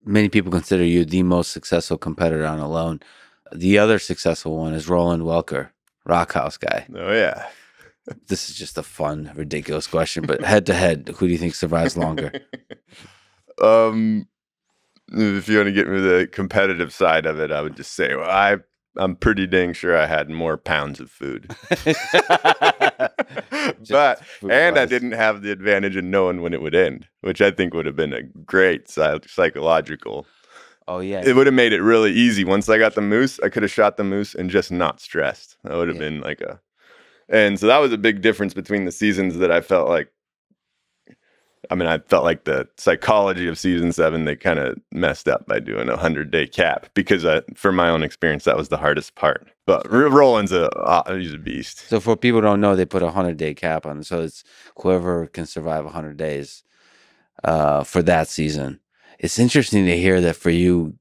many people consider you the most successful competitor on Alone. The other successful one is Roland Welker, Rock House guy. Oh, yeah. This is just a fun, ridiculous question, but head to head, who do you think survives longer? If you want to get me the competitive side of it, I would just say, well, I'm pretty dang sure I had more pounds of food. I didn't have the advantage of knowing when it would end, which I think would have been a great psychological. Oh, yeah. It would have made it really easy. Once I got the moose, I could have shot the moose and just not stressed. That would have been like and so that was a big difference between the seasons that I felt like, I felt like the psychology of season 7, they kind of messed up by doing a 100-day cap because for my own experience, that was the hardest part. But Roland's he's a beast. So for people who don't know, they put a 100-day cap on it. So it's whoever can survive 100 days for that season. It's interesting to hear that for you,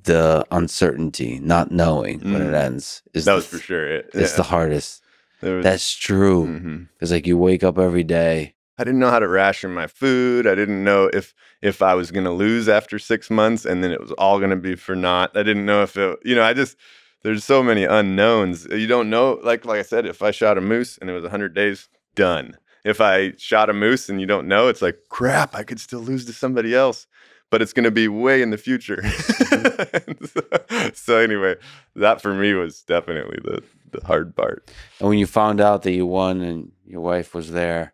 the uncertainty, not knowing when it ends, was for sure it. It's the hardest. That's true. It's like you wake up every day. I didn't know how to ration my food. I didn't know if I was going to lose after 6 months and then it was all going to be for naught. I didn't know if it, there's so many unknowns. You don't know. Like I said, if I shot a moose and it was 100 days, done. If I shot a moose and you don't know, it's like, crap, I could still lose to somebody else, but it's going to be way in the future. So anyway, that for me was definitely the hard part. And when you found out that you won and your wife was there,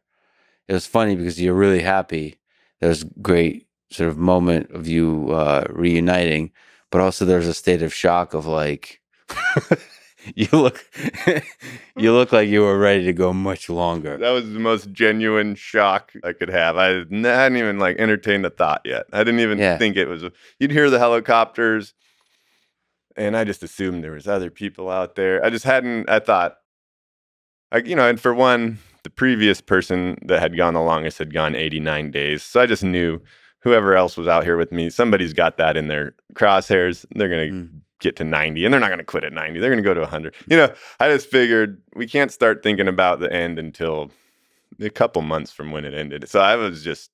it was funny because you're really happy. There was a great sort of moment of you reuniting, but also there's a state of shock of like, you look like you were ready to go much longer. That was the most genuine shock I could have. I hadn't even like entertained the thought yet. I didn't even think it was. You'd hear the helicopters, and I just assumed there was other people out there. I just hadn't. I thought, and for one, the previous person that had gone the longest had gone 89 days. So I just knew whoever else was out here with me, somebody's got that in their crosshairs. They're going to get to 90, and they're not going to quit at 90. They're going to go to 100. I just figured we can't start thinking about the end until a couple months from when it ended. So I was just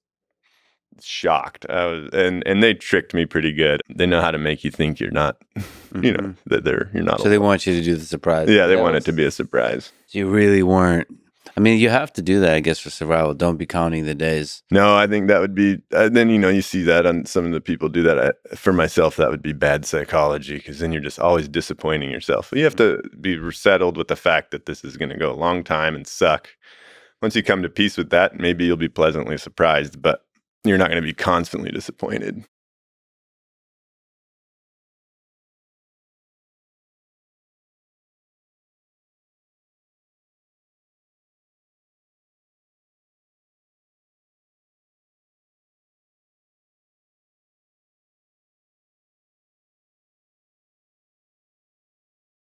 shocked. And they tricked me pretty good. They know how to make you think you're not, that you're not. So they want you to do the surprise. Yeah, they want it to be a surprise. So you really weren't. I mean, you have to do that, I guess, for survival. Don't be counting the days. No, I think that would be, then, you see that on some of the people do that. For myself, that would be bad psychology because then you're just always disappointing yourself. You have to be settled with the fact that this is going to go a long time and suck. Once you come to peace with that, maybe you'll be pleasantly surprised, but you're not going to be constantly disappointed.